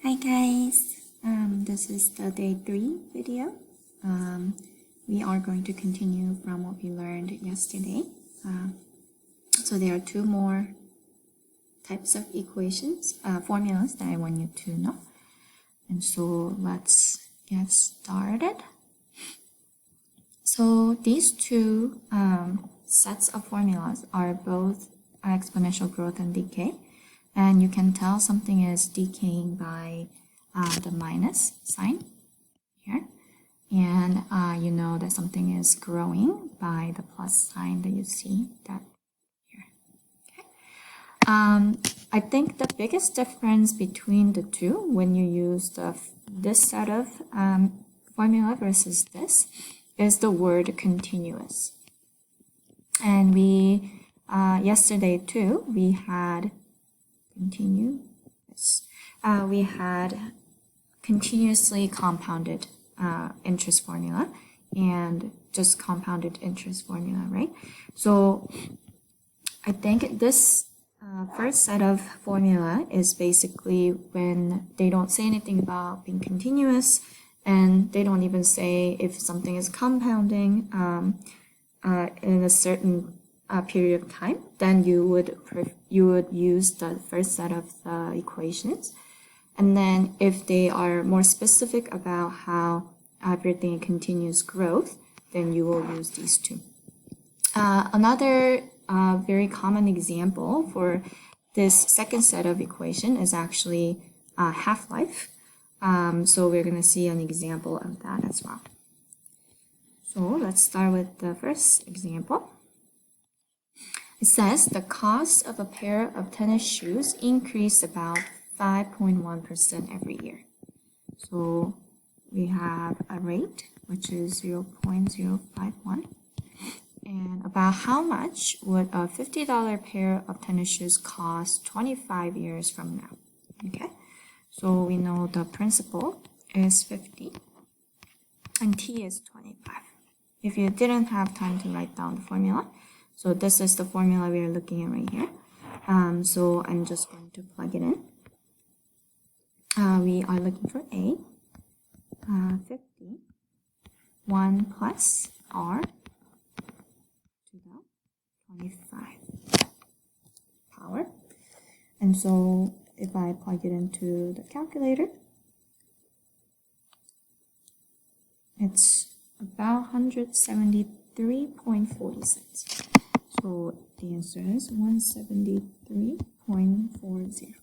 Hi guys, this is the day 3 video. We are going to continue from what we learned yesterday. So there are two more types of equations, formulas that I want you to know. And so let's get started. So these two sets of formulas are both exponential growth and decay. And you can tell something is decaying by the minus sign here. And you know that something is growing by the plus sign that you see that here. Okay. I think the biggest difference between the two when you use this set of formula versus this is the word continuous. And we, yesterday too, we had we had continuously compounded interest formula and just compounded interest formula, right? So I think this first set of formula is basically when they don't say anything about being continuous and they don't even say if something is compounding in a certain period of time, then you would use the first set of the equations. And then if they are more specific about how everything continues growth, then you will use these two. Another very common example for this second set of equation is actually half-life. So we're going to see an example of that as well. So let's start with the first example. It says the cost of a pair of tennis shoes increased about 5.1% every year. So we have a rate, which is 0.051. And about how much would a $50 pair of tennis shoes cost 25 years from now? Okay, so we know the principal is 50 and T is 25. If you didn't have time to write down the formula, so this is the formula we are looking at right here. So I'm just going to plug it in. We are looking for A, 50, 1 plus R to the 25 power. And so if I plug it into the calculator, it's about 173.40 cents. So the answer is 173.40.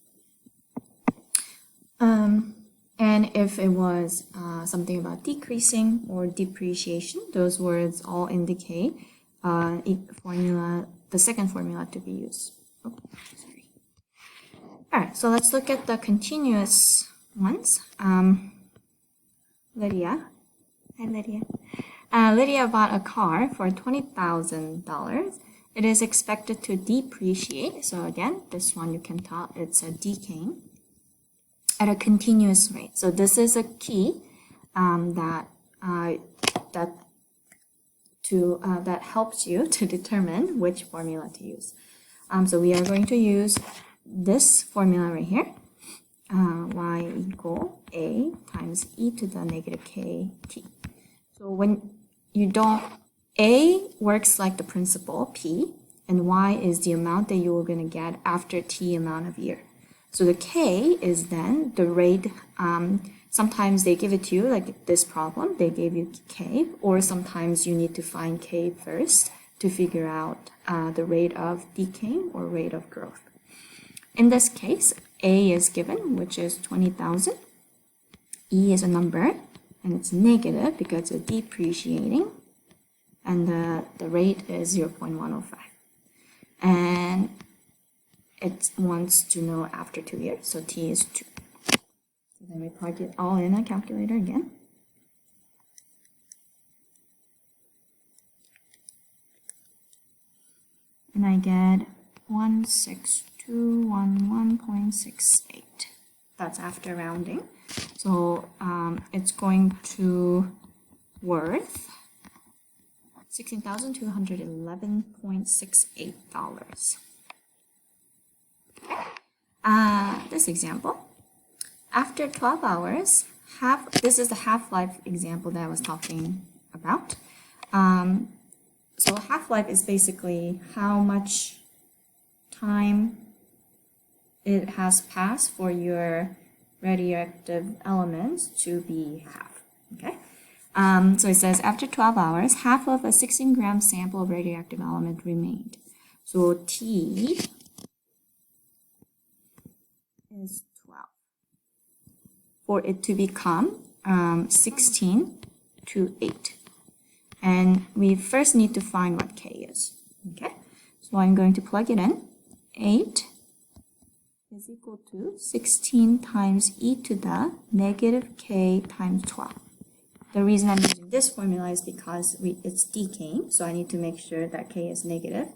And if it was something about decreasing or depreciation, those words all indicate formula, the second formula to be used. Oh, sorry. All right, so let's look at the continuous ones. Lydia. Hi, Lydia. Lydia bought a car for $20,000. It is expected to depreciate. So again, this one you can tell it's a decaying at a continuous rate. So this is a key that helps you to determine which formula to use. So we are going to use this formula right here. Y equal A times e to the negative kt. So when you don't, A works like the principal, P, and Y is the amount that you're going to get after T amount of year. So the K is then the rate. Sometimes they give it to you, like this problem, they gave you K, or sometimes you need to find K first to figure out the rate of decaying or rate of growth. In this case, A is given, which is 20,000. E is a number, and it's negative because it's depreciating. And the rate is 0.105. And it wants to know after 2 years, so T is 2. So then we plug it all in a calculator again. And I get 16211.68. That's after rounding. So it's going to worth $16,211.68. This example, after 12 hours, this is the half-life example that I was talking about. So half-life is basically how much time it has passed for your radioactive elements to be half. Okay. So it says after 12 hours, half of a 16-gram sample of radioactive element remained. So T is 12. For it to become 16 to 8. And we first need to find what K is. Okay, so I'm going to plug it in. 8 is equal to 16 times e to the negative k times 12. The reason I'm using this formula is because it's decaying, so I need to make sure that k is negative.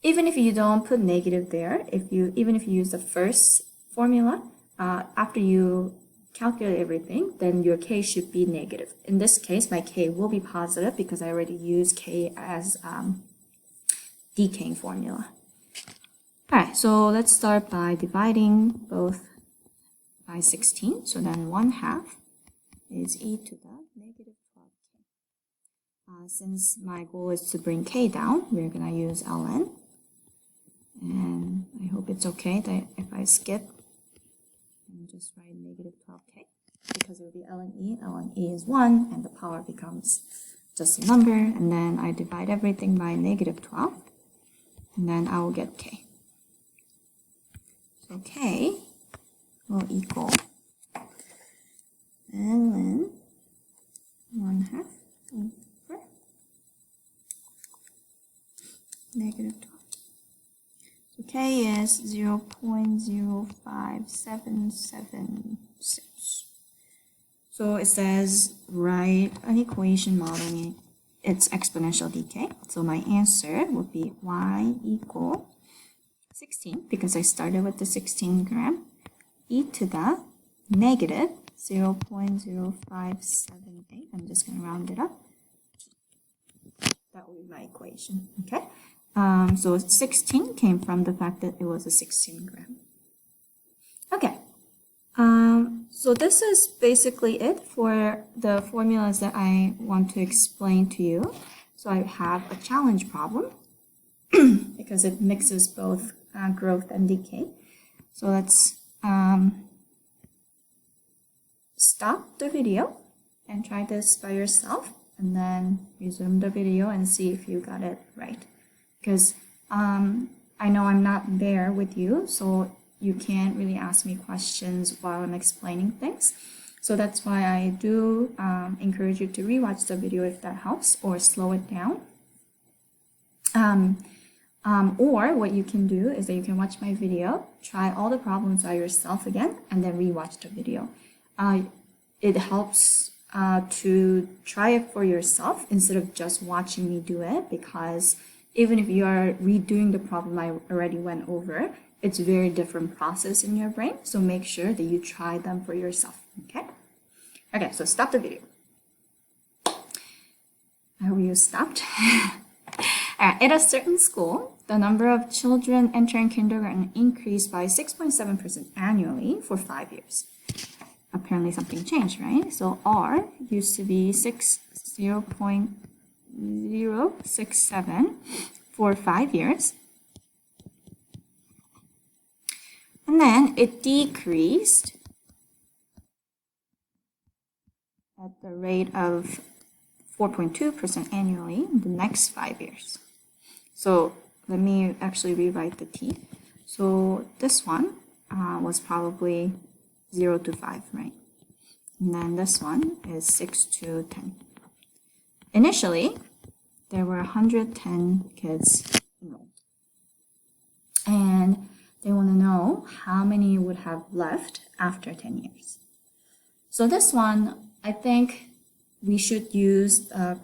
Even if you don't put negative there, even if you use the first formula, after you calculate everything, then your k should be negative. In this case, my k will be positive because I already used k as decaying formula. Alright, so let's start by dividing both by 16. So then 1/2 is e to the negative 12k. Since my goal is to bring k down, we're going to use ln. And I hope it's okay that if I skip and just write negative 12k, because it will be ln e. Ln e is 1, and the power becomes just a number. And then I divide everything by negative 12, and then I will get k. So k will equal ln 1/2 over negative 12. So k is 0.05776. So it says write an equation modeling its exponential decay. So my answer would be y equal 16, because I started with the 16 gram, e to the negative 0.0578. I'm just going to round it up. That will be my equation. Okay. So 16 came from the fact that it was a 16 gram. Okay. So this is basically it for the formulas that I want to explain to you. So I have a challenge problem because it mixes both growth and decay. So let's stop the video and try this by yourself, and then resume the video and see if you got it right. Because I know I'm not there with you, so you can't really ask me questions while I'm explaining things. So that's why I do encourage you to rewatch the video if that helps, or slow it down. Or what you can do is that you can watch my video, try all the problems by yourself again, and then rewatch the video. It helps to try it for yourself instead of just watching me do it, because even if you are redoing the problem I already went over, it's a very different process in your brain. So make sure that you try them for yourself, okay? Okay, so stop the video. I hope you stopped. At a certain school, the number of children entering kindergarten increased by 6.7% annually for 5 years. Apparently something changed, right? So R used to be 0.067 for 5 years. And then it decreased at the rate of 4.2% annually in the next 5 years. So let me actually rewrite the T. So this one was probably 0 to 5, right? And then this one is 6 to 10. Initially, there were 110 kids enrolled. And they want to know how many would have left after 10 years. So this one, I think we should use a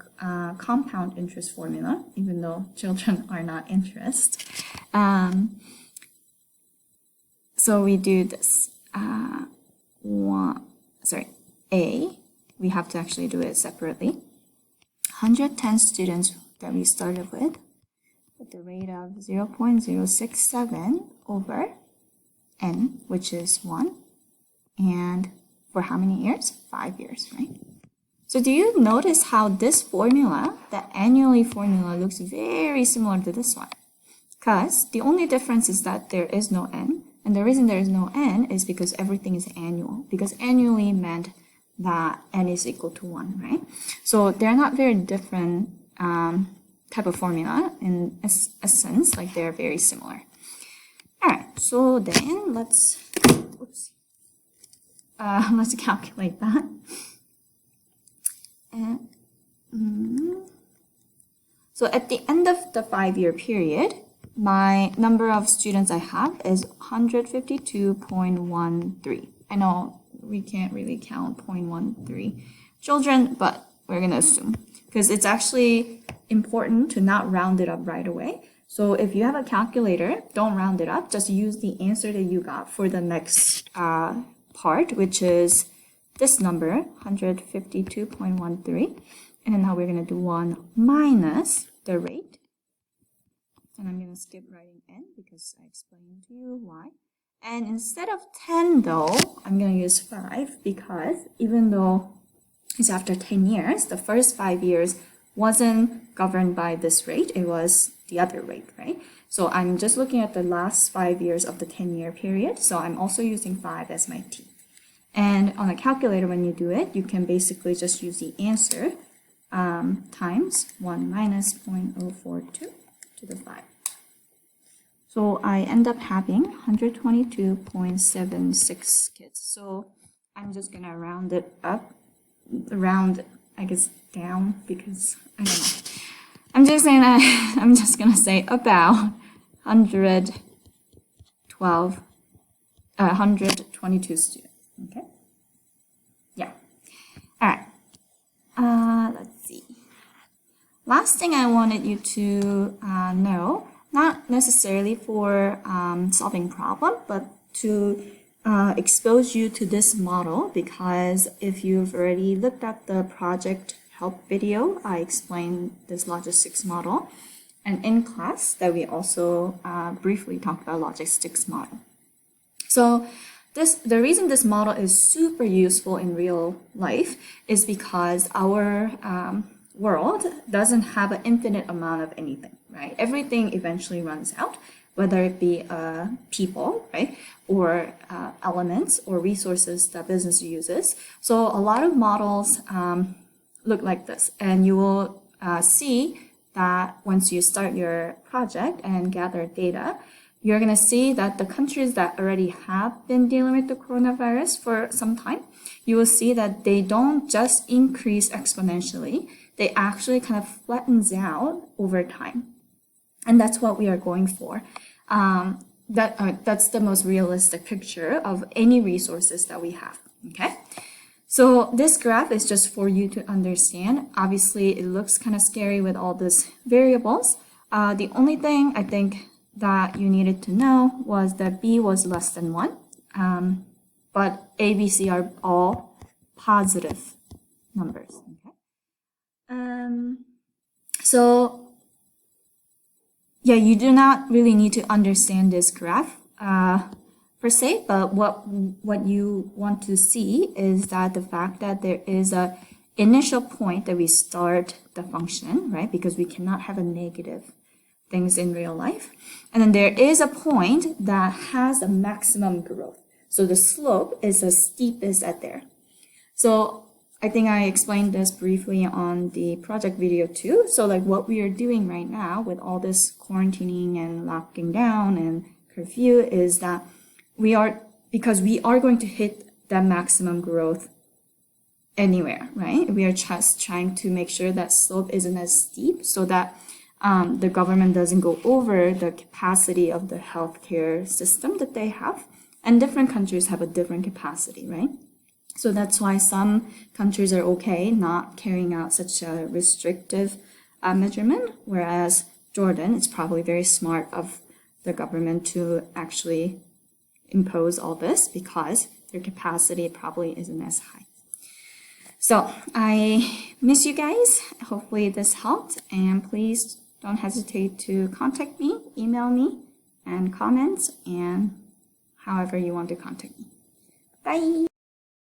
compound interest formula, even though children are not interested. So we do this. A, we have to actually do it separately. 110 students that we started with at the rate of 0.067 over n, which is 1, and for how many years? 5 years, right? So do you notice how this formula, the annually formula, looks very similar to this one? Because the only difference is that there is no n, and the reason there is no n is because everything is annual, because annually meant that n is equal to 1, right? So they're not very different type of formula in a sense, like they're very similar. All right, so then let's calculate that. And, so at the end of the 5-year period, my number of students I have is 152.13. I know we can't really count 0.13 children, but we're going to assume, because it's actually important to not round it up right away. So if you have a calculator, don't round it up, just use the answer that you got for the next part, which is this number, 152.13. And then now we're going to do 1 minus the rate. And I'm going to skip writing n because I explained to you why. And instead of 10 though, I'm going to use 5 because even though it's after 10 years, the first 5 years wasn't governed by this rate, it was the other rate, right? So I'm just looking at the last 5 years of the 10-year period, so I'm also using 5 as my t. And on a calculator, when you do it, you can basically just use the answer times 1 minus 0.042 to the 5. So I end up having 122.76 kids. So I'm just going to round it up, I guess, down, because I don't know. I'm just going to say about 122 students. Okay. Yeah. All right. Let's see. Last thing I wanted you to know, not necessarily for solving problem, but to expose you to this model, because if you've already looked at the project help video, I explained this logistics model, and in class that we also briefly talked about logistics model. So the reason this model is super useful in real life is because our world doesn't have an infinite amount of anything, right? Everything eventually runs out, whether it be people, right, or elements or resources that business uses. So a lot of models look like this, and you will see that once you start your project and gather data, you're going to see that the countries that already have been dealing with the coronavirus for some time, you will see that they don't just increase exponentially, they actually kind of flattens out over time. And that's what we are going for. That's the most realistic picture of any resources that we have, okay? So this graph is just for you to understand. Obviously, it looks kind of scary with all these variables. The only thing I think that you needed to know was that b was less than 1, but a, b, c are all positive numbers. Okay. So yeah, you do not really need to understand this graph per se, but what you want to see is that the fact that there is a initial point that we start the function, right? Because we cannot have a negative things in real life. And then there is a point that has a maximum growth. So the slope is as steep as that there. So I think I explained this briefly on the project video too. So like what we are doing right now with all this quarantining and locking down and curfew is that because we are going to hit that maximum growth anywhere, right? We are just trying to make sure that slope isn't as steep so that the government doesn't go over the capacity of the healthcare system that they have. And different countries have a different capacity, right? So that's why some countries are okay not carrying out such a restrictive measurement, whereas Jordan, it's probably very smart of the government to actually impose all this because their capacity probably isn't as high. So I miss you guys. Hopefully this helped, and please don't hesitate to contact me, email me, and comments, and however you want to contact me. Bye!